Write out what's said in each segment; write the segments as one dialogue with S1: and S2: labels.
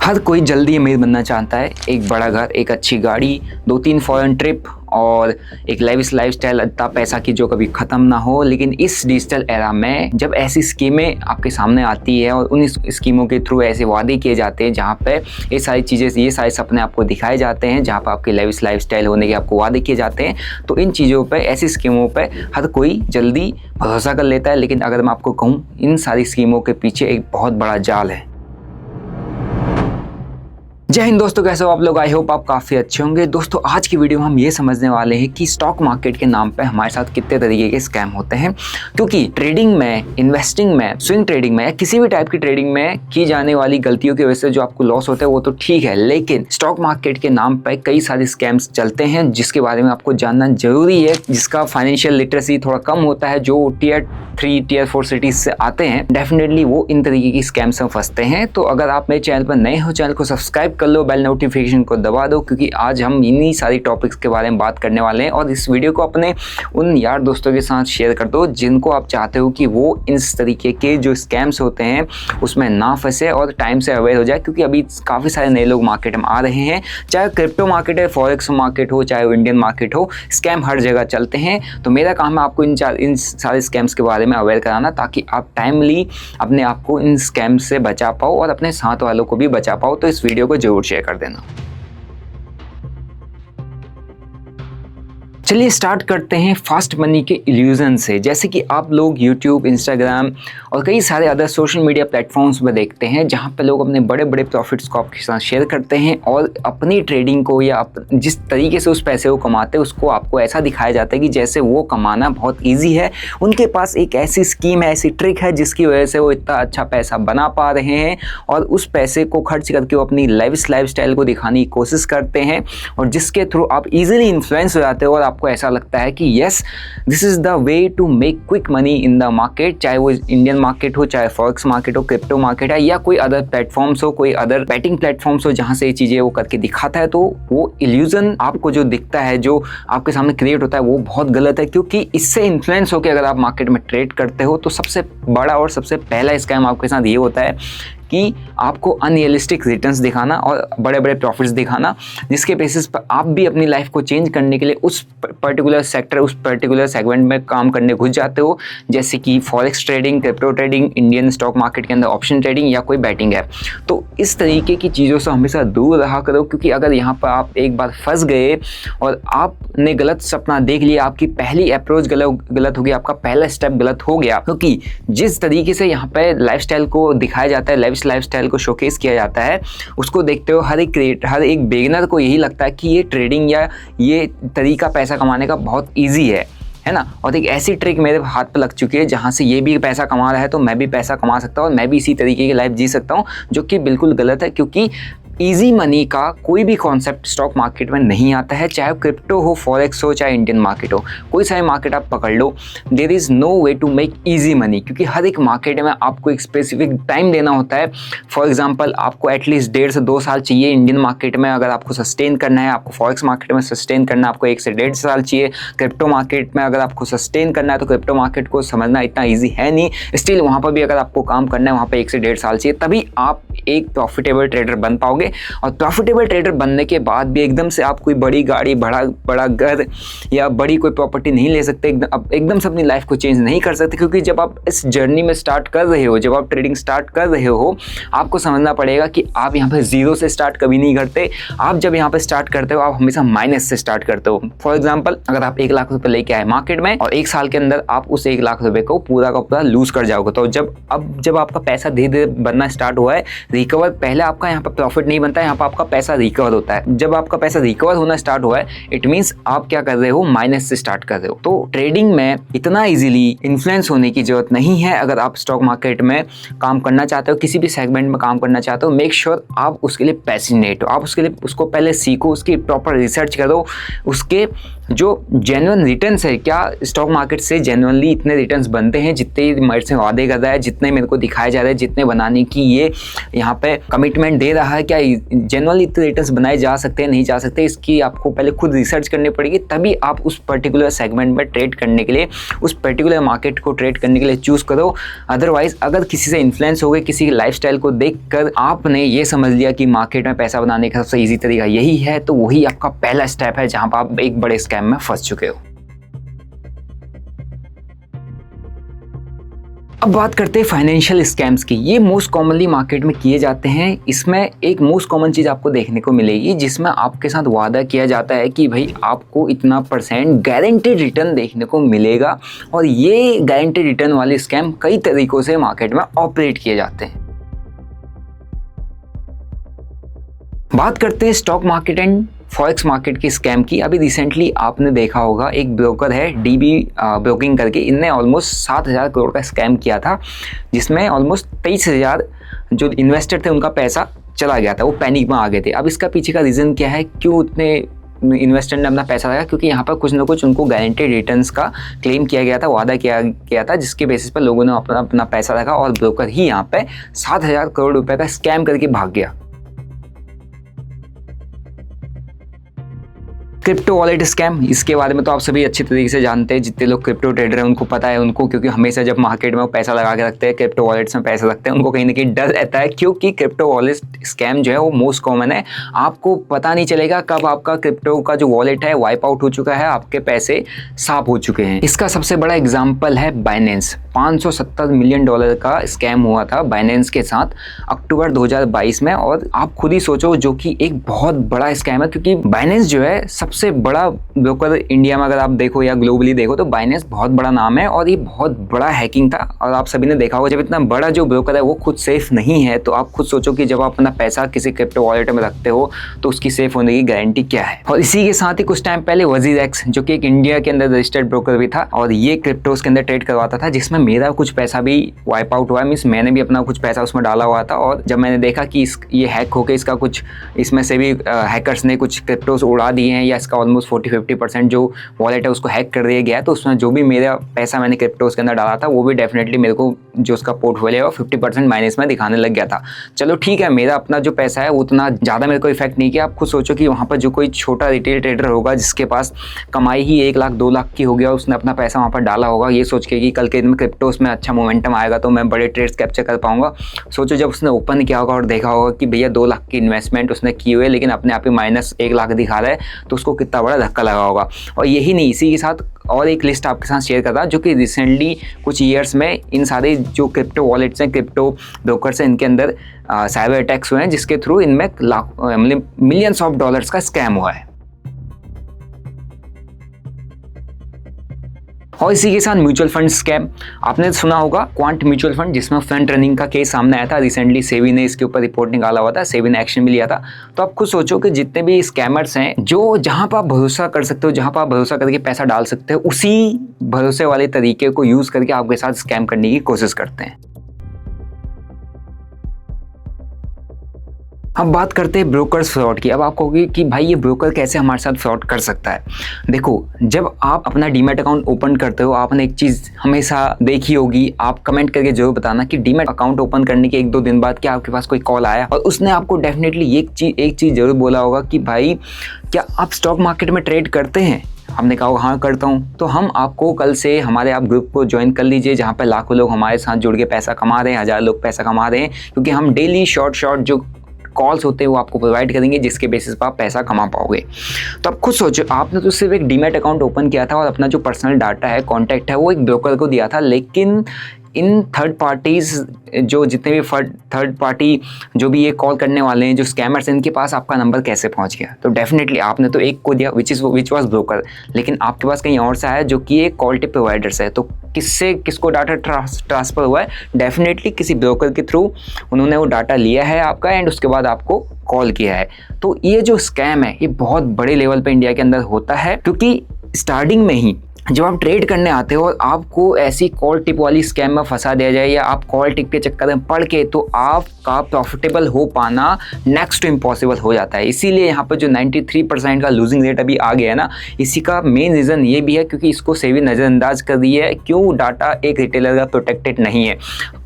S1: हर कोई जल्दी अमीर बनना चाहता है। एक बड़ा घर, एक अच्छी गाड़ी, 2-3 फॉरेन ट्रिप और एक लेविश लाइफस्टाइल, इतना पैसा की जो कभी ख़त्म ना हो। लेकिन इस डिजिटल एरा में जब ऐसी स्कीमें आपके सामने आती है और उन स्कीमों के थ्रू ऐसे वादे किए जाते हैं जहाँ पे ये सारी चीज़ें, ये सारे सपने आपको दिखाए जाते हैं, जहाँ पर आपके लेविश लाइफस्टाइल होने के आपको वादे किए जाते हैं, तो इन चीज़ों पे, ऐसी स्कीमों पे हर कोई जल्दी भरोसा कर लेता है। लेकिन अगर मैं आपको कहूँ, इन सारी स्कीमों के पीछे एक बहुत बड़ा जाल है। जय हिंद दोस्तों, कैसे हो आप लोग? आई होप आप काफ़ी अच्छे होंगे। दोस्तों, आज की वीडियो में हम ये समझने वाले हैं कि स्टॉक मार्केट के नाम पे हमारे साथ कितने तरीके के स्कैम होते हैं। क्योंकि ट्रेडिंग में, इन्वेस्टिंग में, स्विंग ट्रेडिंग में या किसी भी टाइप की ट्रेडिंग में की जाने वाली गलतियों की वजह से जो आपको लॉस होता है वो तो ठीक है, लेकिन स्टॉक मार्केट के नाम पर कई सारे स्कैम्स चलते हैं जिसके बारे में आपको जानना जरूरी है। जिसका फाइनेंशियल लिटरेसी थोड़ा कम होता है, जो टियर 3, टियर 4 सिटीज से आते हैं, डेफिनेटली वो इन तरीके की स्कैम्स में फंसते हैं। तो अगर आप मेरे चैनल पर नए हो, चैनल को सब्सक्राइब कर लो, बेल नोटिफिकेशन को दबा दो, क्योंकि आज हम इन्हीं सारी टॉपिक्स के बारे में बात करने वाले हैं। और इस वीडियो को अपने उन यार दोस्तों के साथ शेयर कर दो जिनको आप चाहते हो कि वो इस तरीके के जो स्कैम्स होते हैं उसमें ना फंसे और टाइम से अवेयर हो जाए। क्योंकि अभी काफ़ी सारे नए लोग मार्केट में आ रहे हैं, चाहे क्रिप्टो मार्केट है, फॉरेक्स मार्केट हो, चाहे इंडियन मार्केट हो, स्कैम हर जगह चलते हैं। तो मेरा काम है आपको इन सारे स्कैम्स के बारे में अवेयर कराना, ताकि आप टाइमली अपने आप को इन स्कैम्स से बचा पाओ और अपने साथ वालों को भी बचा पाओ। तो इस वीडियो को जरूर शेयर कर देना। चलिए स्टार्ट करते हैं फास्ट मनी के इल्यूजन से। जैसे कि आप लोग यूट्यूब, इंस्टाग्राम और कई सारे अदर सोशल मीडिया प्लेटफॉर्म्स पर देखते हैं जहां पे लोग अपने बड़े बड़े प्रॉफिट्स को आपके साथ शेयर करते हैं और अपनी ट्रेडिंग को या जिस तरीके से उस पैसे को कमाते हैं उसको आपको ऐसा दिखाया जाता है कि जैसे वो कमाना बहुत ईजी है। उनके पास एक ऐसी स्कीम है, ऐसी ट्रिक है जिसकी वजह से वो इतना अच्छा पैसा बना पा रहे हैं और उस पैसे को खर्च करके वो अपनी लाइफस्टाइल को दिखाने की कोशिश करते हैं, और जिसके थ्रू आप ईजिली इन्फ्लुएंस हो जाते हो और आपको ऐसा लगता है कि yes, this is the way to make quick money in the market. चाहे वो इंडियन मार्केट हो, चाहे फॉरेक्स मार्केट हो, क्रिप्टो मार्केट है, या कोई अदर प्लेटफॉर्म्स हो, कोई अदर बैटिंग प्लेटफॉर्म्स हो जहां से ये चीजें वो करके दिखाता है। तो वो इल्यूजन आपको जो दिखता है, जो आपके सामने क्रिएट होता है, वो बहुत गलत है। क्योंकि इससे इन्फ्लुएंस होकर अगर आप मार्केट में ट्रेड करते हो तो सबसे बड़ा और सबसे पहला स्कैम आपके साथ ये होता है कि आपको अनरियलिस्टिक रिटर्न्स दिखाना और बड़े बड़े प्रॉफिट्स दिखाना, जिसके बेसिस पर आप भी अपनी लाइफ को चेंज करने के लिए उस पर्टिकुलर सेक्टर, उस पर्टिकुलर सेगमेंट में काम करने घुस जाते हो। जैसे कि forex trading, crypto trading, Indian stock market के अंदर ऑप्शन ट्रेडिंग या कोई बैटिंग है। तो इस तरीके की चीज़ों से हमेशा दूर रहा करो, क्योंकि अगर यहाँ पर आप एक बार फंस गए और आपने गलत सपना देख लिया, आपकी पहली अप्रोच गलत हो गई, आपका पहला स्टेप गलत हो गया। क्योंकि जिस तरीके से यहाँ पर लाइफस्टाइल को दिखाया जाता है, लाइफस्टाइल को शोकेस किया जाता है, उसको देखते हो हर एक बिगिनर को यही लगता है कि ये ट्रेडिंग या ये तरीका पैसा कमाने का बहुत इजी है ना। और एक ऐसी ट्रिक मेरे हाथ पे लग चुकी है जहां से ये भी पैसा कमा रहा है तो मैं भी पैसा कमा सकता हूँ और मैं भी इसी तरीके की लाइफ जी सकता हूँ, जो कि बिल्कुल गलत है। क्योंकि इजी मनी का कोई भी कॉन्सेप्ट स्टॉक मार्केट में नहीं आता है, चाहे क्रिप्टो हो, फॉरेक्स हो, चाहे इंडियन मार्केट हो, कोई सारे मार्केट आप पकड़ लो, there is no way to make easy money. क्योंकि हर एक मार्केट में आपको एक स्पेसिफिक टाइम देना होता है। फॉर एग्जांपल, आपको एटलीस्ट 1.5 से 2 साल चाहिए इंडियन मार्केट में अगर आपको सस्टेन करना है, आपको फॉरेक्स मार्केट में सस्टेन करना है आपको 1 से 1.5 साल चाहिए। क्रिप्टो मार्केट में अगर आपको सस्टेन करना है तो क्रिप्टो मार्केट को समझना इतना ईजी है नहीं, स्टिल वहाँ पर भी अगर आपको काम करना है वहाँ पर 1 से 1.5 साल चाहिए, तभी आप एक प्रॉफिटेबल ट्रेडर बन पाओगे। और प्रॉफिटेबल ट्रेडर बनने के बाद भी एकदम से आप कोई बड़ी गाड़ी, बड़ा घर या बड़ी कोई प्रॉपर्टी नहीं ले सकते, एकदम से अपनी लाइफ को चेंज नहीं कर सकते। क्योंकि जब आप इस जर्नी में स्टार्ट कर रहे हो, जब आप ट्रेडिंग स्टार्ट कर रहे हो, आपको समझना पड़ेगा कि आप यहाँ पे जीरो से स्टार्ट कभी नहीं करते। आप जब यहाँ पे स्टार्ट करते हो, आप हमेशा माइनस से स्टार्ट करते हो। फॉर एग्जाम्पल, अगर आप 1 लाख रुपए लेके आए मार्केट में और 1 साल के अंदर आप उस 1 लाख रुपए को पूरा का पूरा लूज कर जाओगे, तो जब आपका पैसा धीरे धीरे बनना स्टार्ट हुआ है, रिकवर, पहले आपका यहाँ पर प्रॉफिट नहीं बनता है, यहाँ पर आपका पैसा रिकवर होता है। जब आपका पैसा रिकवर होना स्टार्ट हुआ है, इट मींस आप क्या कर रहे हो, माइनस से स्टार्ट कर रहे हो। तो ट्रेडिंग में इतना इजीली इन्फ्लुएंस होने की जरूरत नहीं है। अगर आप स्टॉक मार्केट में काम करना चाहते हो, किसी भी सेगमेंट में काम करना चाहते हो, मेक श्योर आप उसके लिए पैशनेट हो। आप उसके लिए उसको पहले सीखो, उसकी प्रॉपर रिसर्च करो, उसके जो जेन्युइन रिटर्न्स है, क्या स्टॉक मार्केट से जेन्युइनली इतने रिटर्न्स बनते हैं जितने मेरे से वादे कर रहा है, जितने मेरे को दिखाया जा रहा है, जितने बनाने की ये यहाँ पे कमिटमेंट दे रहा है, क्या जेन्युइनली इतने रिटर्न्स बनाए जा सकते हैं, नहीं जा सकते, इसकी आपको पहले खुद रिसर्च करनी पड़ेगी, तभी आप उस पर्टिकुलर सेगमेंट में ट्रेड करने के लिए, उस पर्टिकुलर मार्केट को ट्रेड करने के लिए चूज़ करो। अदरवाइज अगर किसी से इन्फ्लुएंस हो गए, किसी की लाइफस्टाइल को देखकर आपने ये समझ लिया कि मार्केट में पैसा बनाने का सबसे ईजी तरीका यही है, तो वही आपका पहला स्टेप है जहां पर आप एक बड़े स्कैम में फंस चुके हो। अब बात करते हैं फाइनेंशियल स्कैम्स की। ये मोस्ट कॉमनली मार्केट में किए जाते हैं। इसमें एक मोस्ट कॉमन चीज़ आपको देखने को मिलेगी जिसमें आपके साथ वादा किया जाता है कि भाई आपको इतना % गारंटेड रिटर्न देखने को मिलेगा, और ये गारंटेड रिटर्न वाले स्कैम कई तरीकों से मार्केट में ऑपरेट किए जाते हैं। बात करते हैं stock market and forex market की स्कैम की। अभी रिसेंटली आपने देखा होगा, एक ब्रोकर है डीबी ब्रोकिंग करके, इनने ऑलमोस्ट 7,000 करोड़ का स्कैम किया था, जिसमें ऑलमोस्ट 23,000 जो इन्वेस्टर थे उनका पैसा चला गया था, वो पैनिक में आ गए थे। अब इसका पीछे का रीज़न क्या है, क्यों उतने इन्वेस्टर ने अपना पैसा लगाया? क्योंकि यहाँ पर कुछ ना कुछ उनको गारंटेड रिटर्न्स का क्लेम किया गया था, वादा किया गया था, जिसके बेसिस पर लोगों ने अपना पैसा लगा और ब्रोकर ही यहाँ पे 7,000 करोड़ रुपए का स्कैम करके भाग गया। क्रिप्टो वॉलेट स्कैम, इसके बारे में तो आप सभी अच्छी तरीके से जानते हैं, जितने लोग क्रिप्टो ट्रेडर हैं उनको पता है उनको, क्योंकि हमेशा जब मार्केट में वो पैसा लगा के रखते हैं, क्रिप्टो वॉलेट्स में पैसा रखते हैं, उनको कहीं ना कहीं डर रहता है, क्योंकि क्रिप्टो वॉलेट स्कैम जो है वो मोस्ट कॉमन है। आपको पता नहीं चलेगा कब आपका क्रिप्टो का जो वॉलेट है वाइप आउट हो चुका है, आपके पैसे साफ हो चुके हैं। इसका सबसे बड़ा एग्जाम्पल है बाइनेंस। $570 मिलियन का स्कैम हुआ था बाइनेंस के साथ अक्टूबर 2022 में, और आप खुद ही सोचो, जो कि एक बहुत बड़ा स्कैम है, क्योंकि बाइनेंस जो है सबसे बड़ा ब्रोकर इंडिया में, अगर आप देखो या ग्लोबली देखो तो बाइनेंस बहुत बड़ा नाम है, और ये बहुत बड़ा हैकिंग था। और आप सभी ने देखा होगा, जब इतना बड़ा जो ब्रोकर है वो खुद सेफ नहीं है, तो आप खुद सोचो कि जब आप अपना पैसा किसी क्रिप्टो वॉलेट में रखते हो तो उसकी सेफ होने की गारंटी क्या है। और इसी के साथ ही कुछ टाइम पहले WazirX, जो कि एक इंडिया के अंदर रजिस्टर्ड ब्रोकर भी था, और ये क्रिप्टोज के अंदर ट्रेड करवाता था, जिसमें मेरा कुछ पैसा भी वाइप आउट हुआ। मींस मैंने भी अपना कुछ पैसा उसमें डाला हुआ था, और जब मैंने देखा कि ये हैक होकर इसका कुछ, इसमें से भी हैकर्स ने कुछ क्रिप्टोज उड़ा दिए हैं, या इसका ऑलमोस्ट 40-50% जो वॉलेट है उसको हैक कर दिया गया, तो उसमें जो भी मेरा पैसा मैंने क्रिप्टोज के अंदर डाला था वो भी डेफिनेटली मेरे को जो उसका पोर्टफोलियो है 50% माइनस में दिखाने लग गया था। चलो ठीक है, मेरा अपना जो पैसा है उतना ज़्यादा मेरे को इफेक्ट नहीं किया। आप खुद सोचो कि वहाँ पर जो कोई छोटा रिटेल ट्रेडर होगा जिसके पास कमाई ही 1 लाख 2 लाख की हो गया, उसने अपना पैसा वहाँ पर डाला होगा ये सोच के कि कल के दिन में क्रिप्टोज में अच्छा मोमेंटम आएगा तो मैं बड़े ट्रेड्स कैप्चर कर पाऊंगा। सोचो जब उसने ओपन किया होगा और देखा होगा कि भैया 2 लाख की इन्वेस्टमेंट उसने की हुई है, लेकिन अपने आप ही माइनस 1 लाख दिखा रहा है, तो उसको कितना बड़ा धक्का लगा होगा। और यही नहीं, इसी के साथ और एक लिस्ट आपके साथ शेयर करता, जो कि रिसेंटली कुछ ईयर्स में इन सारे जो क्रिप्टो वॉलेट्स हैं, क्रिप्टो ब्रोकर्स हैं, इनके अंदर साइबर अटैक्स हुए हैं, जिसके थ्रू इनमें मतलब मिलियंस ऑफ डॉलर्स का स्कैम हुआ है। और इसी के साथ म्यूचुअल फंड स्कैम, आपने सुना होगा क्वांट म्यूचुअल फंड, जिसमें फ्रंट रनिंग का केस सामने आया था। रिसेंटली सेबी ने इसके ऊपर रिपोर्ट निकाला हुआ था, सेबी ने एक्शन भी लिया था। तो आप खुद सोचो कि जितने भी स्कैमर्स हैं, जो जहां पर आप भरोसा कर सकते हो, जहां पर आप भरोसा करके पैसा डाल सकते हो, उसी भरोसे वाले तरीके को यूज करके आपके साथ स्कैम करने की कोशिश करते हैं। अब बात करते हैं ब्रोकर्स फ्रॉड की। अब आप कहोगे कि भाई ये ब्रोकर कैसे हमारे साथ फ्रॉड कर सकता है। देखो, जब आप अपना डीमैट अकाउंट ओपन करते हो, आपने एक चीज़ हमेशा देखी होगी, आप कमेंट करके जरूर बताना कि डीमैट अकाउंट ओपन करने के 1-2 दिन बाद क्या आपके पास कोई कॉल आया और उसने आपको डेफिनेटली एक चीज़ जरूर बोला होगा कि भाई क्या आप स्टॉक मार्केट में ट्रेड करते हैं। हमने कहा हाँ करता हूँ, तो हम आपको कल से हमारे आप ग्रुप को ज्वाइन कर लीजिए, जहाँ पर लाखों लोग हमारे साथ जुड़ के पैसा कमा रहे हैं, 1000 लोग पैसा कमा रहे हैं, क्योंकि हम डेली शॉर्ट जो कॉल्स होते हैं वो आपको प्रोवाइड करेंगे, जिसके बेसिस पर आप पैसा कमा पाओगे। तो आप खुद सोचो, आपने तो सिर्फ एक डीमैट अकाउंट ओपन किया था और अपना जो पर्सनल डाटा है, कॉन्टैक्ट है, वो एक ब्रोकर को दिया था, लेकिन इन थर्ड पार्टीज़, जो जितने भी थर्ड पार्टी जो भी ये कॉल करने वाले हैं, जो स्कैमर्स, इनके पास आपका नंबर कैसे पहुंच गया। तो डेफिनेटली आपने तो एक को दिया विच वाज ब्रोकर, लेकिन आपके पास कहीं और से आया जो कि एक कॉल टिप प्रोवाइडर्स है। तो किसको डाटा ट्रांसफ़र हुआ है, डेफिनेटली किसी ब्रोकर के थ्रू उन्होंने वो डाटा लिया है आपका, एंड उसके बाद आपको कॉल किया है। तो ये जो स्कैम है ये बहुत बड़े लेवल पे इंडिया के अंदर होता है, क्योंकि स्टार्टिंग में ही जब आप ट्रेड करने आते हो और आपको ऐसी कॉल टिप वाली स्कैम में फंसा दिया जाए या आप कॉल टिप के चक्कर में पड़ के, तो आपका प्रॉफिटेबल हो पाना नेक्स्ट टू इम्पॉसिबल हो जाता है। इसीलिए यहाँ पर जो 93% का लूजिंग रेट अभी आ गया है ना, इसी का मेन रीज़न ये भी है क्योंकि इसको सेबी नज़रअंदाज कर दी है। क्यों? डाटा एक रिटेलर का प्रोटेक्टेड नहीं है।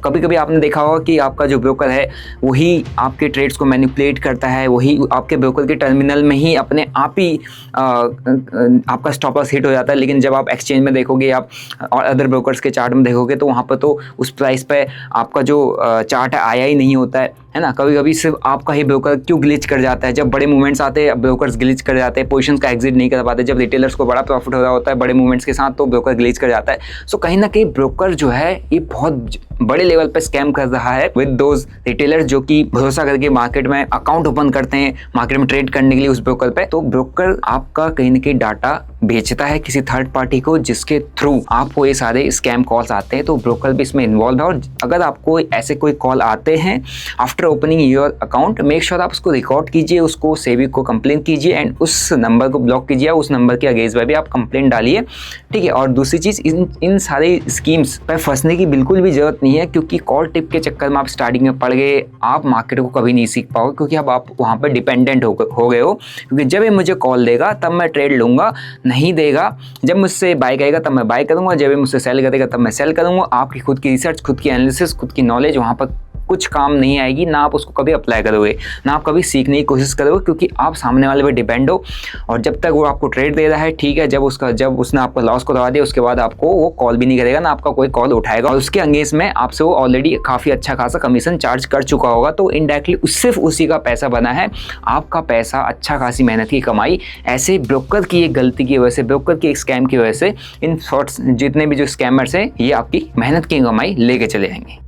S1: कभी कभी आपने देखा होगा कि आपका जो ब्रोकर है वही आपके ट्रेड्स को मैनिपुलेट करता है, वही आपके ब्रोकर के टर्मिनल में ही अपने आप ही आपका स्टॉप लॉस हिट हो जाता है। लेकिन जब आप एक्सचेंज में देखोगे आप और अदर ब्रोकर्स के चार्ट में देखोगे तो वहाँ पर तो उस प्राइस पे आपका जो चार्ट है आया ही नहीं होता है ना। कभी कभी सिर्फ आपका ही ब्रोकर क्यों ग्लिच कर जाता है, जब बड़े मूवमेंट्स आते हैं ब्रोकर्स ग्लिच कर जाते हैं, पोजीशंस का एग्जिट नहीं कर पाते। जब रिटेलर्स को बड़ा प्रॉफिट हो रहा होता है बड़े मूवमेंट्स के साथ, तो ब्रोकर ग्लिच कर जाता है। सो कहीं ना कहीं ब्रोकर जो है ये बहुत बड़े लेवल पे स्कैम कर रहा है विद दोज रिटेलर्स जो कि भरोसा करके मार्केट में अकाउंट ओपन करते हैं मार्केट में ट्रेड करने के लिए उस ब्रोकर पे। तो ब्रोकर आपका कहीं ना कहीं डाटा बेचता है किसी थर्ड पार्टी को, जिसके थ्रू आपको ये सारे स्कैम कॉल्स आते हैं। तो ब्रोकर भी इसमें इन्वॉल्व है। और अगर आपको ऐसे कोई कॉल आते हैं after opening your account, make sure आप उसको रिकॉर्ड कीजिए, उसको सेबी को कंप्लेन कीजिए एंड उस नंबर को ब्लॉक कीजिए, उस नंबर के अगेंस्ट में भी आप कंप्लेन डालिए, ठीक है। और दूसरी चीज़, इन सारे स्कीम्स पर फंसने की बिल्कुल भी जरूरत नहीं है, क्योंकि कॉल टिप के चक्कर में आप स्टार्टिंग में पड़ गए, आप मार्केट को कभी नहीं सीख पाओगे, क्योंकि अब आप वहाँ पर डिपेंडेंट हो गए हो। क्योंकि जब ये मुझे कॉल देगा तब मैं ट्रेड लूँगा, नहीं देगा जब मुझसे बाय करेगा तब मैं बाय करूँगा, जब ये मुझसे सेल करेगा तब मैं सेल करूँगा। आपकी खुद की रिसर्च, खुद की एनालिसिस, खुद की नॉलेज वहाँ पर कुछ काम नहीं आएगी, ना आप उसको कभी अप्लाई करोगे, ना आप कभी सीखने की कोशिश करोगे, क्योंकि आप सामने वाले पे डिपेंड हो। और जब तक वो आपको ट्रेड दे रहा है, ठीक है, जब उसने आपको लॉस करवा दिया उसके बाद आपको वो कॉल भी नहीं करेगा, ना आपका कोई कॉल उठाएगा, और उसके अगेंस्ट में आपसे वो ऑलरेडी काफ़ी अच्छा खासा कमीशन चार्ज कर चुका होगा। तो इनडायरेक्टली सिर्फ उसी का पैसा बना है, आपका पैसा, अच्छा खासी मेहनत की कमाई ऐसे ब्रोकर की एक गलती की वजह से, ब्रोकर की एक स्कैम की वजह से, इन शॉर्ट्स जितने भी जो स्कैमर्स हैं ये आपकी मेहनत की कमाई लेके चले जाएंगे।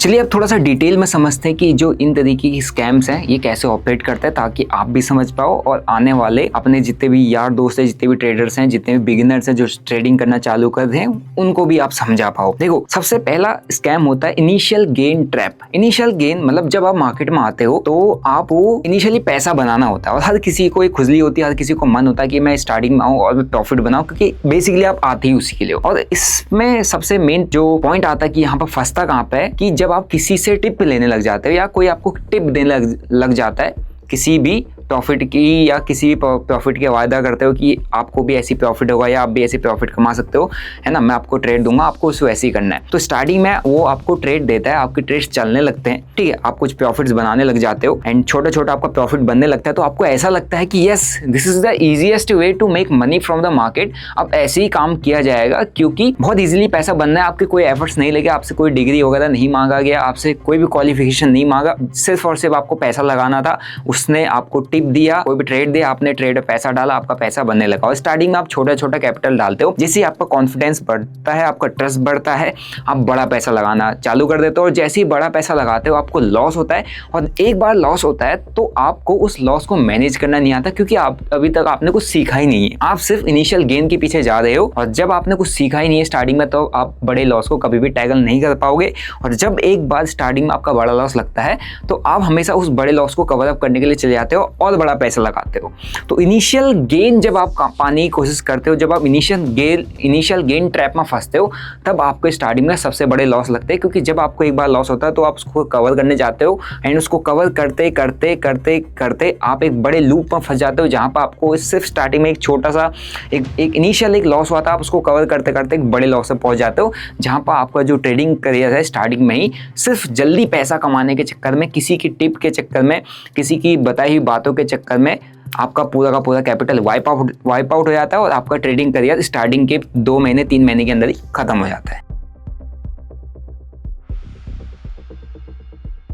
S1: चलिए अब थोड़ा सा डिटेल में समझते हैं कि जो इन तरीके की स्कैम्स हैं ये कैसे ऑपरेट करते हैं, ताकि आप भी समझ पाओ और आने वाले अपने जितने भी यार दोस्त हैं, जितने भी ट्रेडर्स हैं, जितने भी बिगिनर्स हैं जो ट्रेडिंग करना चालू कर रहे हैं, उनको भी आप समझा पाओ। देखो, सबसे पहला स्कैम होता है initial gain trap. Initial gain मतलब जब आप मार्केट में आते हो तो आप वो इनिशियली पैसा बनाना होता है, और हर किसी को एक खुजली होती है, हर किसी को मन होता है कि मैं स्टार्टिंग में आऊँ और मैं प्रॉफिट बनाऊँ, क्योंकि बेसिकली आप आते ही उसी के लिए। और इसमें सबसे मेन जो पॉइंट आता है कि यहाँ पर फंसता कहाँ पे है, कि जब आप किसी से टिप लेने लग जाते हो या कोई आपको टिप देने लग जाता है किसी भी प्रॉफिट की, या किसी भी प्रॉफिट के वायदा करते हो कि आपको भी ऐसी प्रॉफिट होगा या आप भी ऐसी प्रॉफिट कमा सकते हो, है ना, मैं आपको ट्रेड दूंगा, आपको उसको ऐसे ही करना है। तो स्टार्टिंग में वो आपको ट्रेड देता है, आपके ट्रेड्स चलने लगते हैं, ठीक है, आप कुछ प्रॉफिट्स बनाने लग जाते हो एंड छोटा छोटा आपका प्रॉफिट बनने लगता है। तो आपको ऐसा लगता है कि yes, this is the easiest way to make money from the market. अब ऐसे ही काम किया जाएगा क्योंकि बहुत ईजिली पैसा बनना है, आपके कोई एफर्ट्स नहीं लगे, आपसे कोई डिग्री वगैरह नहीं मांगा गया, आपसे कोई भी क्वालिफिकेशन नहीं मांगा, सिर्फ और सिर्फ आपको पैसा लगाना था, उसने आपको टिप दिया, कोई भी ट्रेड दिया, आपने ट्रेड में पैसा डाला, आपका पैसा बनने लगा। और स्टार्टिंग में आप छोटा छोटा कैपिटल डालते हो, जैसे आपका कॉन्फिडेंस बढ़ता है, आपका ट्रस्ट बढ़ता है, आप बड़ा पैसा लगाना चालू कर देते हो। और जैसे ही बड़ा पैसा लगाते हो आपको लॉस होता है, और एक बार लॉस होता है तो आपको उस लॉस को मैनेज करना नहीं आता, क्योंकि आप अभी तक आपने कुछ सीखा ही नहीं है, आप सिर्फ इनिशियल गेन के पीछे जा रहे हो। और जब आपने कुछ सीखा ही नहीं है स्टार्टिंग में, तो आप बड़े लॉस को कभी भी टैकल नहीं कर पाओगे। और जब एक बार स्टार्टिंग में आपका बड़ा लॉस लगता है तो आप हमेशा उस बड़े लॉस को कवर अप करने के लिए चले जाते हो और बड़ा पैसा लगाते हो। तो इनिशियल गेन जब आप पाने की कोशिश करते हो, जब आप इनिशियल गेन ट्रैप में फंसते हो, तब आपको स्टार्टिंग में सबसे बड़े लॉस लगते हैं। क्योंकि जब आपको एक बार लॉस होता है तो आप उसको कवर करने जाते हो एंड उसको कवर करते करते करते करते आप एक बड़े लूप में फंस जाते हो, जहाँ पर आपको सिर्फ स्टार्टिंग में एक छोटा सा एक इनिशियल एक लॉस हुआ था, आप उसको कवर करते करते एक बड़े लॉस में पहुंच जाते हो, जहाँ पर आपका जो ट्रेडिंग करियर है स्टार्टिंग में ही सिर्फ जल्दी पैसा कमाने के चक्कर में, किसी की टिप के चक्कर में, किसी की बताई हुई बातों के चक्कर में आपका पूरा का पूरा कैपिटल वाइप आउट हो जाता है, और आपका ट्रेडिंग करियर स्टार्टिंग के 2 महीने 3 महीने के अंदर ही खत्म हो जाता है।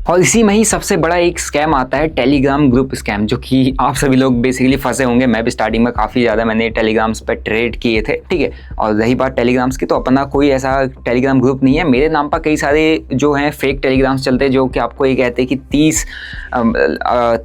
S1: और इसी में ही सबसे बड़ा एक स्कैम आता है टेलीग्राम ग्रुप स्कैम, जो कि आप सभी लोग बेसिकली फंसे होंगे। मैं भी स्टार्टिंग में काफ़ी ज़्यादा मैंने टेलीग्राम्स पर ट्रेड किए थे, ठीक है। और रही बात टेलीग्राम्स की, तो अपना कोई ऐसा टेलीग्राम ग्रुप नहीं है। मेरे नाम पर कई सारे जो हैं फेक टेलीग्राम्स चलते हैं, जो कि आपको ये कहते हैं कि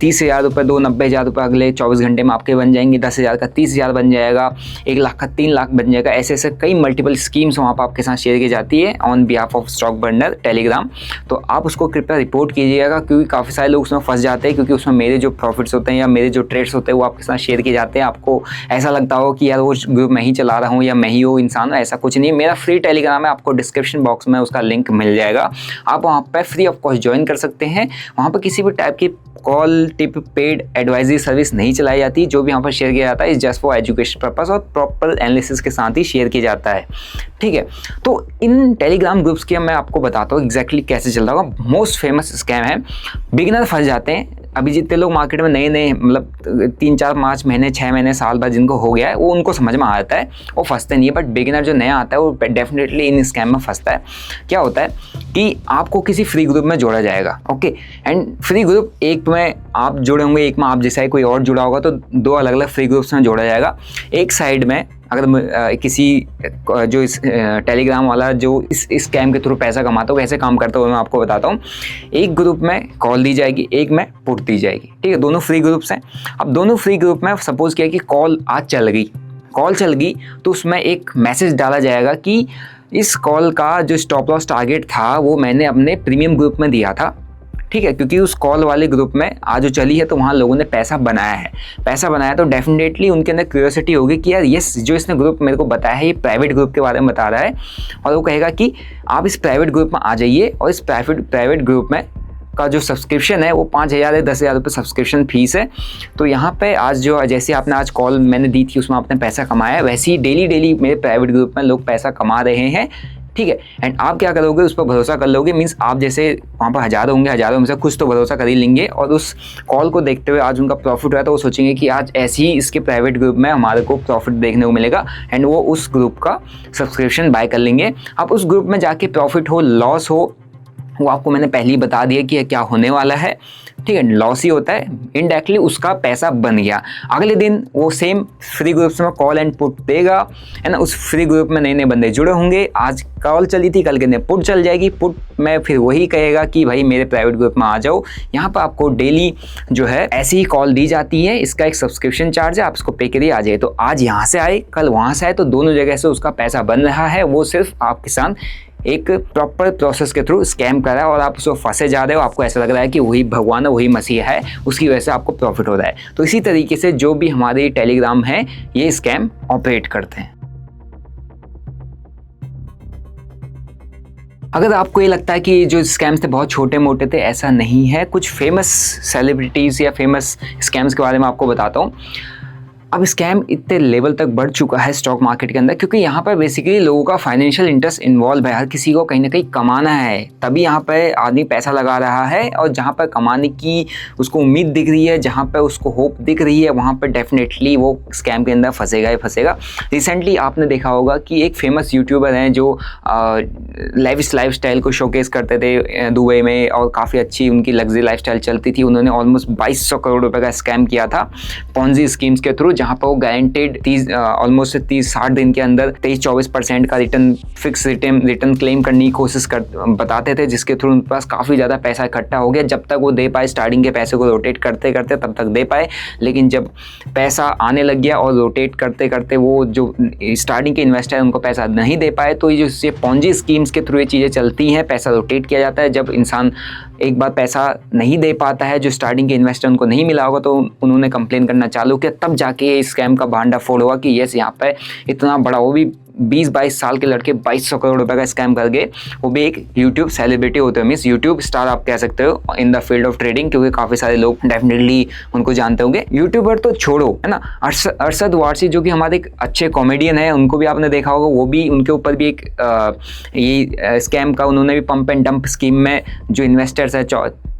S1: 30,000 रुपये दो, 90,000 रुपये अगले 24 घंटे में आपके बन जाएंगे, 10,000 का 30,000 बन जाएगा, 1 लाख का 3 लाख बन जाएगा। ऐसे ऐसे कई मल्टीपल स्कीम्स वहाँ पर आपके साथ शेयर की जाती है on behalf of stock burner Telegram. तो आप उसको कृपया रिपोर्ट अवॉइड कीजिएगा, क्योंकि काफ़ी सारे लोग उसमें फंस जाते हैं, क्योंकि उसमें मेरे जो प्रॉफिट्स होते हैं या मेरे जो ट्रेड्स होते हैं वो आपके साथ शेयर किए जाते हैं। आपको ऐसा लगता हो कि यार वो ग्रुप मैं ही चला रहा हूँ या मैं ही वो इंसान हूँ, ऐसा कुछ नहीं है। मेरा फ्री टेलीग्राम है, आपको डिस्क्रिप्शन बॉक्स में उसका लिंक मिल जाएगा, आप वहाँ पर फ्री ऑफ कॉस्ट ज्वाइन कर सकते हैं। वहाँ पर किसी भी टाइप की call, tip, paid advisory service नहीं चलाई जाती। जो भी यहाँ पर शेयर किया जाता है is just for education purpose और प्रॉपर एनालिसिस के साथ ही शेयर किया जाता है, ठीक है। तो इन टेलीग्राम ग्रुप्स की मैं आपको बताता हूँ एग्जैक्टली कैसे चलता होगा। मोस्ट फेमस स्कैम है, बिगिनर फंस जाते हैं। अभी जितने लोग मार्केट में नए मतलब 3, 4, 5 महीने, 6 महीने, साल बाद जिनको हो गया है वो उनको समझ में आता है, वो फंसते नहीं है। बट बिगिनर जो नया आता है वो डेफिनेटली इन स्कैम में फंसता है। क्या होता है कि आपको किसी फ्री ग्रुप में जोड़ा जाएगा, ओके, एंड फ्री ग्रुप एक में आप जुड़े होंगे, एक में आप जैसा ही कोई और जुड़ा होगा, तो 2 अलग अलग फ्री ग्रुप्स में जोड़ा जाएगा। एक साइड में अगर किसी जो इस टेलीग्राम वाला जो इस स्कैम के थ्रू पैसा कमाता हो कैसे काम करता है वो मैं आपको बताता हूँ। एक ग्रुप में कॉल दी जाएगी, एक में पुट दी जाएगी, ठीक है। दोनों फ्री ग्रुप्स हैं। अब दोनों फ्री ग्रुप में सपोज किया कि कॉल आज चल गई तो उसमें एक मैसेज डाला जाएगा कि इस कॉल का जो स्टॉप लॉस टारगेट था वो मैंने अपने प्रीमियम ग्रुप में दिया था, ठीक है, क्योंकि उस कॉल वाले ग्रुप में आज जो चली है तो वहाँ लोगों ने पैसा बनाया तो डेफिनेटली उनके अंदर क्यूरियोसिटी होगी कि यार ये जो इसने ग्रुप मेरे को बताया है ये प्राइवेट ग्रुप के बारे में बता रहा है, और वो कहेगा कि आप इस प्राइवेट ग्रुप में आ जाइए और इस प्राइवेट ग्रुप में का जो सब्सक्रिप्शन है वो 5,000 या 10,000 रुपये सब्सक्रिप्शन फीस है। तो यहाँ पे आज जो जैसे आपने आज कॉल मैंने दी थी उसमें आपने पैसा कमाया है, वैसे ही डेली मेरे प्राइवेट ग्रुप में लोग पैसा कमा रहे हैं, ठीक है। एंड आप क्या करोगे, उस पर भरोसा कर लोगे। मीन्स आप जैसे वहाँ पर हज़ारों होंगे, हज़ारों में से कुछ तो भरोसा कर ही लेंगे, और उस कॉल को देखते हुए आज उनका प्रॉफिट हुआ तो वो सोचेंगे कि आज ऐसे ही इसके प्राइवेट ग्रुप में हमारे को प्रॉफिट देखने को मिलेगा, एंड वो उस ग्रुप का सब्सक्रिप्शन बाय कर लेंगे। अब उस ग्रुप में जाके प्रॉफिट हो, लॉस हो, वो आपको मैंने पहले ही बता दिया कि क्या होने वाला है, ठीक है। लॉस ही होता है, इनडायरेक्टली उसका पैसा बन गया। अगले दिन वो सेम फ्री ग्रुप्स में कॉल एंड पुट देगा, है ना। उस फ्री ग्रुप में नए बंदे जुड़े होंगे, आज कॉल चली थी, कल के दिन पुट चल जाएगी। पुट में फिर वही कहेगा कि भाई मेरे प्राइवेट ग्रुप में आ जाओ। यहाँ पर आपको डेली जो है ऐसी ही कॉल दी जाती है, इसका एक सब्सक्रिप्शन चार्ज है, आप इसको पे करिए, आ जाए। तो आज यहाँ से आए, कल वहाँ से आए, तो दोनों जगह से उसका पैसा बन रहा है। वो सिर्फ आपके साथ एक प्रॉपर प्रोसेस के थ्रू स्कैम कर रहा है और आप उसको फंसे जा रहे हो। आपको ऐसा लग रहा है कि वही भगवान है, वही मसीहा है, उसकी वजह से आपको प्रॉफिट हो रहा है। तो इसी तरीके से जो भी हमारे टेलीग्राम है ये स्कैम ऑपरेट करते हैं। अगर आपको ये लगता है कि जो स्कैम्स थे बहुत छोटे मोटे थे, ऐसा नहीं है। कुछ फेमस सेलिब्रिटीज़ या फेमस स्कैम्स के बारे में आपको बताता हूँ। अब स्कैम इतने लेवल तक बढ़ चुका है स्टॉक मार्केट के अंदर, क्योंकि यहाँ पर बेसिकली लोगों का फाइनेंशियल इंटरेस्ट इन्वॉल्व है। हर किसी को कहीं ना कहीं कमाना है, तभी यहाँ पर आदमी पैसा लगा रहा है, और जहाँ पर कमाने की उसको उम्मीद दिख रही है, जहाँ पर उसको होप दिख रही है, वहाँ पर डेफिनेटली वो स्कैम के अंदर फंसेगा ही फंसेगा। रिसेंटली आपने देखा होगा कि एक फेमस यूट्यूबर हैं जो लाइफ स्टाइल को शोकेस करते थे दुबई में, और काफ़ी अच्छी उनकी लग्जरी लाइफ स्टाइल चलती थी। उन्होंने ऑलमोस्ट 2200 करोड़ रुपये का स्कैम किया था पॉन्जी स्कीम्स के थ्रू, जहाँ पर वो गारंटेड ऑलमोस्ट 30-60 दिन के अंदर 23-24% का फिक्स रिटर्न क्लेम करने की कोशिश बताते थे, जिसके थ्रू उनके पास काफ़ी ज़्यादा पैसा इकट्ठा हो गया। जब तक वो दे पाए, स्टार्टिंग के पैसे को रोटेट करते करते तब तक दे पाए, लेकिन जब पैसा आने लग गया और रोटेट करते करते वो जो स्टार्टिंग के इन्वेस्टर है उनको पैसा नहीं दे पाए, तो ये जो पॉन्जी स्कीम्स के थ्रू ये चीज़ें चलती हैं, पैसा रोटेट किया जाता है। जब इंसान एक बार पैसा नहीं दे पाता है, जो स्टार्टिंग के इन्वेस्टर उनको नहीं मिला होगा, तो उन्होंने कंप्लेन करना चालू किया। तब जाके इस स्कैम का भांडाफोड़ हुआ कि यस, यहाँ पे इतना बड़ा, वो भी 20-22 साल के लड़के 2200 करोड़ रुपए का स्कैम कर गए, वो भी एक यूट्यूब सेलिब्रिटी होते हैं, मीन्स यूट्यूब स्टार आप कह सकते हो in the field of trading, क्योंकि काफ़ी सारे लोग डेफिनेटली उनको जानते होंगे। यूट्यूबर तो छोड़ो, है ना, अरशद वारसी जो कि हमारे एक अच्छे कॉमेडियन है, उनको भी आपने देखा होगा, वो भी, उनके ऊपर भी एक ये स्कैम का, उन्होंने भी पंप एंड डंप स्कीम में जो इन्वेस्टर्स है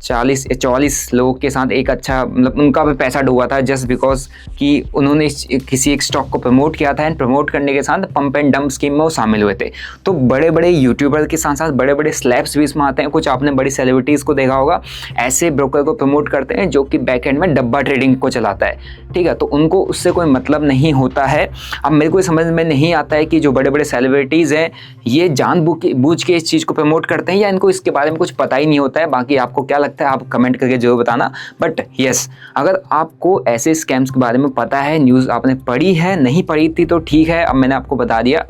S1: 44 लोगों के साथ एक अच्छा, मतलब उनका भी पैसा डूबा था, जस्ट बिकॉज कि उन्होंने किसी एक स्टॉक को प्रमोट किया था, एंड प्रमोट करने के साथ पंप एंड डंप स्कीम में वो शामिल हुए थे। तो बड़े बड़े यूट्यूबर के साथ साथ बड़े बड़े स्लैब्स भी इसमें आते हैं। कुछ आपने बड़ी सेलिब्रिटीज़ को देखा होगा, ऐसे ब्रोकर को प्रमोट करते हैं जो कि बैक एंड में डब्बा ट्रेडिंग को चलाता है, ठीक है। तो उनको उससे कोई मतलब नहीं होता है। अब मेरे को समझ में नहीं आता है कि जो बड़े बड़े सेलिब्रिटीज़ हैं ये जानबूझ के इस चीज़ को प्रमोट करते हैं, या इनको इसके बारे में कुछ पता ही नहीं होता है। बाकी आपको क्या लगता लगता है आप कमेंट करके जरूर बताना। बट यस, अगर आपको ऐसे स्कैम्स के बारे में पता है, न्यूज़ आपने पढ़ी है, नहीं पढ़ी थी तो ठीक है, अब मैंने आपको बता दिया।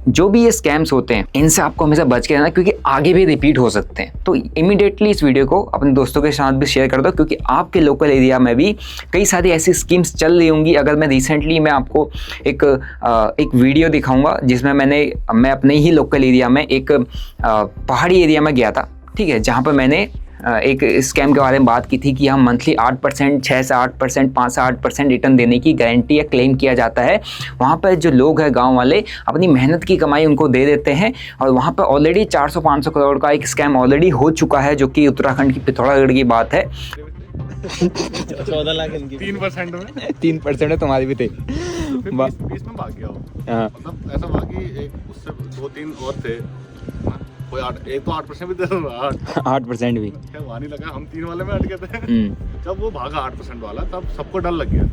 S1: जो भी ये स्कैम्स होते हैं इनसे आपको हमेशा बच के रहना, क्योंकि आगे भी रिपीट हो सकते हैं। तो इमीडिएटली इस वीडियो को अपने दोस्तों के साथ भी शेयर कर दो, क्योंकि आपके लोकल एरिया में भी कई सारी ऐसी स्कीम्स चल रही होंगी। अगर मैं रिसेंटली मैं आपको एक वीडियो दिखाऊंगा जिसमें मैं अपने ही लोकल एरिया में एक पहाड़ी एरिया में गया था, ठीक है, जहाँ पर मैंने एक स्कैम के बारे में बात की थी कि हम मंथली 8%, 6 से 8%, 5 से 8% रिटर्न देने की गारंटी या क्लेम किया जाता है। वहाँ पर जो लोग हैं गांव वाले अपनी मेहनत की कमाई उनको दे देते हैं, और वहाँ पर ऑलरेडी 400-500 करोड़ का एक स्कैम ऑलरेडी हो चुका है, जो कि उत्तराखंड की पिथौरागढ़ की बात है।
S2: 14 लाख 3% में
S1: 3% है तुम्हारी भी थे,
S2: 20 में भाग गया वो। मतलब ऐसा हुआ कि एक उससे 2-3 और थे, कोई एक तो 8% भी दे रहा,
S1: 8% भी
S2: वहाँ नहीं लगा, हम 3 वाले में अटके थे। जब वो भागा 8% वाला, तब सबको डर लग गया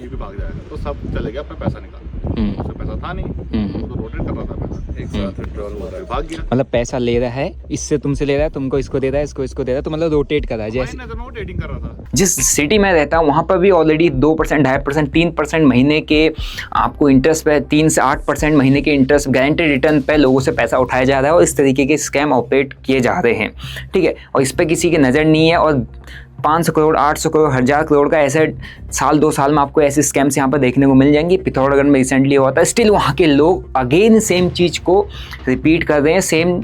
S2: ये भी भाग जाएगा, तो सब चले गए अपना पैसा निकाल। उससे पैसा था नहीं, वो तो रोटेट कर रहा था पैसा, एक साथ विड्रॉल हो रहा है, भाग गया।
S1: मतलब पैसा ले रहा है, इससे तुमसे ले रहा है, तुमको इसको दे रहा है, इसको दे रहा है, तो मतलब रोटेट कर रहा है। जैसे
S2: मैं रोटेटिंग कर रहा था।
S1: जिस सिटी में रहता हूँ वहाँ पर भी ऑलरेडी 2%, 2.5%, 3% महीने के आपको इंटरेस्ट पे, 3 से 8% महीने के इंटरेस्ट गारंटेड रिटर्न पे लोगों से पैसा उठाया जा रहा है, और इस तरीके के स्कैम ऑपरेट किए जा रहे हैं, ठीक है। और इस पर किसी की नज़र नहीं है, और 500 करोड़, 800 करोड़, 1000 करोड़ का ऐसे साल 2 साल में आपको ऐसे स्कैम्स यहाँ पर देखने को मिल जाएंगे। पिथौरागढ़ में रिसेंटली हुआ था, स्टिल वहाँ के लोग अगेन सेम चीज़ को रिपीट कर रहे हैं, सेम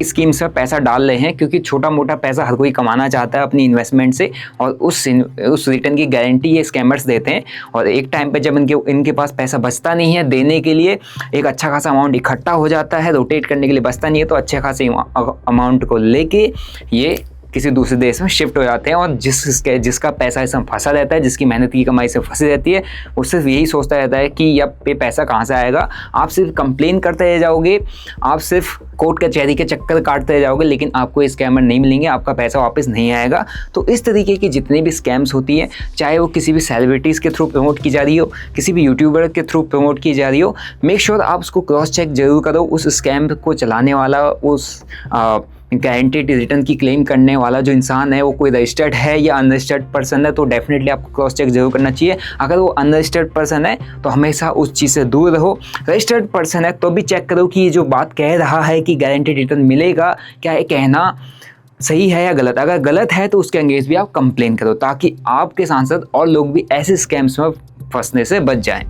S1: स्कीम्स में पैसा डाल रहे हैं, क्योंकि छोटा मोटा पैसा हर कोई कमाना चाहता है अपनी इन्वेस्टमेंट से, और उस रिटर्न की गारंटी ये स्कैमर्स देते हैं। और एक टाइम पे जब इनके पास पैसा बचता नहीं है देने के लिए, एक अच्छा खासा अमाउंट इकट्ठा हो जाता है, रोटेट करने के लिए बचता नहीं है, तो अच्छे खासे अमाउंट को लेके ये किसी दूसरे देश में शिफ्ट हो जाते हैं, और जिसका पैसा इसमें फंसा रहता है, जिसकी मेहनत की कमाई से फंसी रहती है, वो सिर्फ यही सोचता रहता है कि अब ये पैसा कहाँ से आएगा। आप सिर्फ कंप्लेन करते रह जाओगे, आप सिर्फ कोर्ट कचहरी के चक्कर काटते रह जाओगे, लेकिन आपको स्कैमर नहीं मिलेंगे, आपका पैसा वापस नहीं आएगा। तो इस तरीके की जितनी भी स्कैम्स होती हैं, चाहे वो किसी भी सेलिब्रिटीज़ के थ्रू प्रमोट की जा रही हो, किसी भी यूट्यूबर के थ्रू प्रमोट की जा रही हो, मेक श्योर आप उसको क्रॉस चेक जरूर करो। उस स्कैम को चलाने वाला, उस गारंटेड रिटर्न की क्लेम करने वाला जो इंसान है, वो कोई रजिस्टर्ड है या अनरजिस्टर्ड पर्सन है, तो डेफिनेटली आपको क्रॉस चेक जरूर करना चाहिए। अगर वो अनरजिस्टर्ड पर्सन है तो हमेशा उस चीज़ से दूर रहो। रजिस्टर्ड पर्सन है तो भी चेक करो कि ये जो बात कह रहा है कि गारंटेड रिटर्न मिलेगा, क्या ये कहना सही है या गलत। अगर गलत है तो उसके अगेंस्ट भी आप कंप्लेन करो, ताकि आपके सांसद और लोग भी ऐसे स्कैम्स में फंसने से बच जाएं।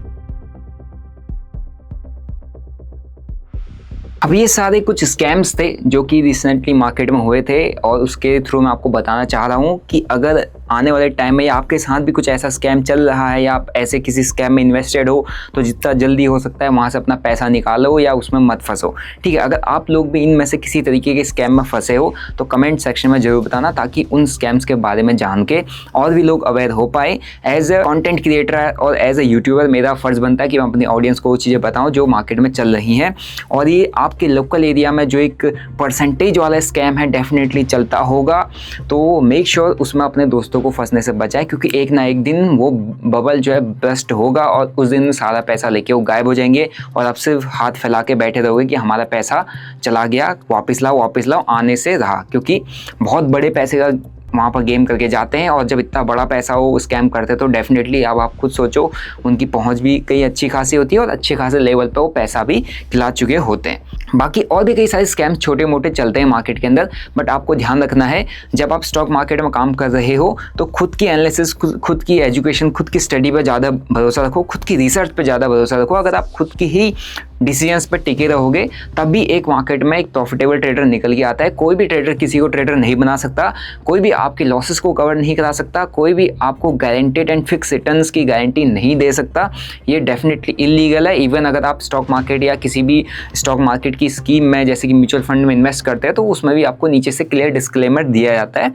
S1: अब ये सारे कुछ स्कैम्स थे जो कि रिसेंटली मार्केट में हुए थे, और उसके थ्रू मैं आपको बताना चाह रहा हूँ कि अगर आने वाले टाइम में या आपके साथ भी कुछ ऐसा स्कैम चल रहा है, या आप ऐसे किसी स्कैम में इन्वेस्टेड हो, तो जितना जल्दी हो सकता है वहाँ से अपना पैसा निकालो या उसमें मत फंसो, ठीक है। अगर आप लोग भी इनमें से किसी तरीके के स्कैम में फंसे हो तो कमेंट सेक्शन में ज़रूर बताना, ताकि उन स्कैम्स के बारे में जान के और भी लोग अवेयर हो पाए। एज अ कॉन्टेंट क्रिएटर और एज अ यूट्यूबर मेरा फ़र्ज़ बनता है कि मैं अपनी ऑडियंस को वो चीज़ें बताऊँ जो मार्केट में चल रही हैं। और ये आपके लोकल एरिया में जो एक परसेंटेज वाला स्कैम है डेफिनेटली चलता होगा, तो मेक श्योर उसमें अपने दोस्तों को फंसने से बचाएं, क्योंकि एक ना एक दिन वो बबल जो है बस्ट होगा, और उस दिन सारा पैसा लेके वो गायब हो जाएंगे, और आप सिर्फ हाथ फैला के बैठे रहोगे कि हमारा पैसा चला गया, वापस लाओ, आने से रहा। क्योंकि बहुत बड़े पैसे का वहाँ पर गेम करके जाते हैं, और जब इतना बड़ा पैसा वो स्कैम करते हैं तो डेफिनेटली अब आप खुद सोचो, उनकी पहुँच भी कई अच्छी खासी होती है, और अच्छे खासे लेवल पर वो पैसा भी खिला चुके होते हैं। बाकी और भी कई सारे स्कैम्स छोटे मोटे चलते हैं मार्केट के अंदर, बट आपको ध्यान रखना है जब आप स्टॉक मार्केट में काम कर रहे हो तो खुद की एनालिसिस, खुद की एजुकेशन, खुद की स्टडी पर ज़्यादा भरोसा रखो, खुद की रिसर्च पर ज़्यादा भरोसा रखो। अगर आप खुद की ही डिसीजंस पर टिके रहोगे तब भी एक मार्केट में एक प्रॉफिटेबल ट्रेडर निकल के आता है। कोई भी ट्रेडर किसी को ट्रेडर नहीं बना सकता, कोई भी आपके लॉसेस को कवर नहीं करा सकता, कोई भी आपको गारंटेड एंड फिक्स रिटर्न्स की गारंटी नहीं दे सकता। ये डेफिनेटली इलीगल है। इवन अगर आप स्टॉक मार्केट या किसी भी स्टॉक मार्केट की स्कीम में जैसे कि म्यूचुअल फंड में इन्वेस्ट करते हैं तो उसमें भी आपको नीचे से क्लियर डिस्क्लेमर दिया जाता है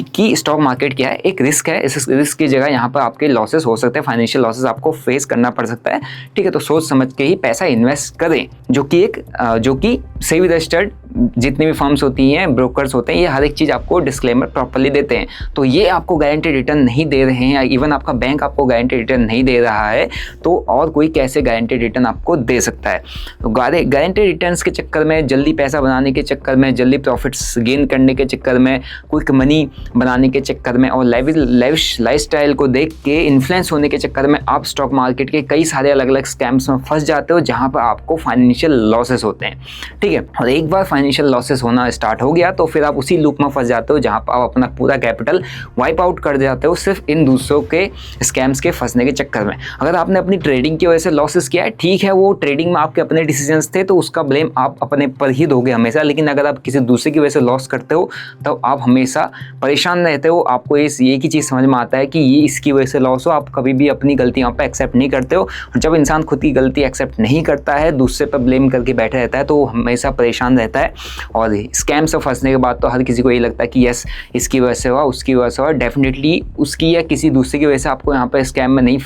S1: कि स्टॉक मार्केट क्या है, एक रिस्क है, इस रिस्क की जगह यहाँ पर आपके लॉसेस हो सकते हैं, फाइनेंशियल लॉसेस आपको फेस करना पड़ सकता है, ठीक है। तो सोच समझ के ही पैसा इन्वेस्ट करें, जो कि सेबी रजिस्टर्ड जितनी भी फर्म्स होती हैं, ब्रोकर्स होते हैं, ये हर एक चीज़ आपको डिस्क्लेमर प्रॉपर्ली देते हैं। तो ये आपको गारंटी रिटर्न नहीं दे रहे हैं, इवन आपका बैंक आपको गारंटी रिटर्न नहीं दे रहा है, तो और कोई कैसे गारंटी रिटर्न आपको दे सकता है। तो गारंटी रिटर्न्स के चक्कर में, जल्दी पैसा बनाने के चक्कर में, जल्दी प्रॉफिट्स गेन करने के चक्कर में, क्विक मनी बनाने के चक्कर में और लाइफस्टाइल को देख के इन्फ्लुएंस होने के चक्कर में आप स्टॉक मार्केट के कई सारे अलग अलग स्कैम्स में फंस जाते हो, जहाँ पर आपको फाइनेंशियल लॉसेस होते हैं। ठीक है, और एक बार फाइनेंशियल लॉसेस होना स्टार्ट हो गया तो फिर आप उसी लूप में फंस जाते हो जहाँ पर आप अपना पूरा कैपिटल वाइप आउट कर जाते हो सिर्फ इन दूसरों के स्कैम्स के फंसने के चक्कर में। अगर आपने अपनी ट्रेडिंग की वजह से लॉसेस किया है, ठीक है, वो ट्रेडिंग में आपके अपने डिसीजंस थे तो उसका ब्लेम आप अपने पर ही दोगे हमेशा। लेकिन अगर आप किसी दूसरे की वजह से लॉस करते हो तो आप हमेशा परेशान रहते हो। आपको एक ही चीज़ समझ में आता है कि ये इसकी वजह से लॉस हो, आप कभी भी अपनी गलती यहाँ पर एक्सेप्ट नहीं करते हो। और जब इंसान खुद की गलती एक्सेप्ट नहीं करता है, दूसरे पर ब्लेम करके बैठा रहता है, तो वो हमेशा परेशान रहता है। और स्कैम से फंसने के बाद तो हर किसी को ये लगता है कि यस, इसकी वजह से हुआ, उसकी वजह से हुआ। डेफिनेटली उसकी या किसी दूसरे की वजह से आपको यहाँ पर स्कैम में नहीं,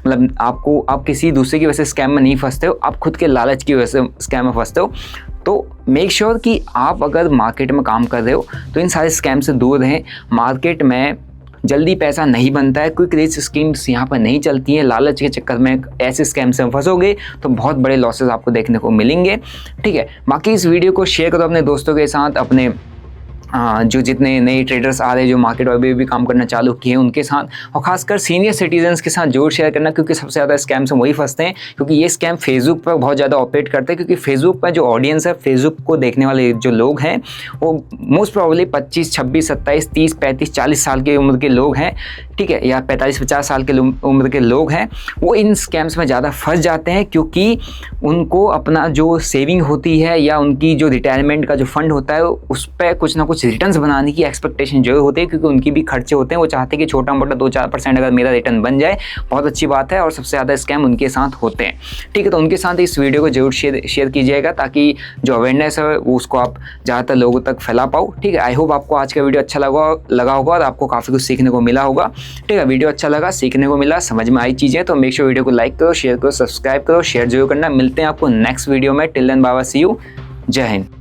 S1: मतलब आप किसी दूसरे की वजह से स्कैम में नहीं फंसते हो, आप खुद के लालच की वजह से स्कैम में फंसते हो। तो मेक श्योर कि आप अगर मार्केट में काम कर रहे हो तो इन सारे स्कैम से दूर रहें। मार्केट में जल्दी पैसा नहीं बनता है, क्विक रिच स्कीम्स यहाँ पर नहीं चलती हैं। लालच के चक्कर में ऐसे स्कैम से फंसोगे तो बहुत बड़े लॉसेस आपको देखने को मिलेंगे। ठीक है, बाकी इस वीडियो को शेयर करो अपने दोस्तों के साथ, अपने जो जितने नए ट्रेडर्स आ रहे हैं, जो मार्केट में भी काम करना चालू किए हैं उनके साथ, और खासकर सीनियर सिटीजन्स के साथ जरूर शेयर करना, क्योंकि सबसे ज़्यादा स्कैम से वही फंसते हैं। क्योंकि ये स्कैम फेसबुक पर बहुत ज़्यादा ऑपरेट करते हैं, क्योंकि फेसबुक पर जो ऑडियंस है, फेसबुक को देखने वाले जो लोग हैं, वो मोस्ट प्रॉब्ली 25, 26, 27, 30, 35, 40 साल की उम्र के लोग हैं। ठीक है, या 45-50 साल के उम्र के लोग हैं। वो इन स्कैम्स में ज़्यादा फंस जाते हैं, क्योंकि उनको अपना जो सेविंग होती है या उनकी जो रिटायरमेंट का जो फंड होता है, उस पर कुछ ना कुछ रिटर्न्स बनाने की एक्सपेक्टेशन जो होती है, क्योंकि उनकी भी खर्चे होते हैं। वो चाहते हैं कि छोटा मोटा 2-4% अगर मेरा रिटर्न बन जाए बहुत अच्छी बात है, और सबसे ज़्यादा स्कैम उनके साथ होते हैं। ठीक है, तो उनके साथ इस वीडियो को जरूर शेयर कीजिएगा, ताकि जो अवेयरनेस है वो उसको आप ज़्यादातर लोगों तक फैला पाओ। ठीक है, आई होप आपको आज का वीडियो अच्छा लगा होगा और आपको काफ़ी कुछ सीखने को मिला होगा। ठीक है, वीडियो अच्छा लगा, सीखने को मिला, समझ में आई चीज़ें, तो मेक श्योर वीडियो को लाइक करो, शेयर करो, सब्सक्राइब करो, शेयर जरूर करना। मिलते हैं आपको नेक्स्ट वीडियो में। Till then bye bye, see you, जय हिंद।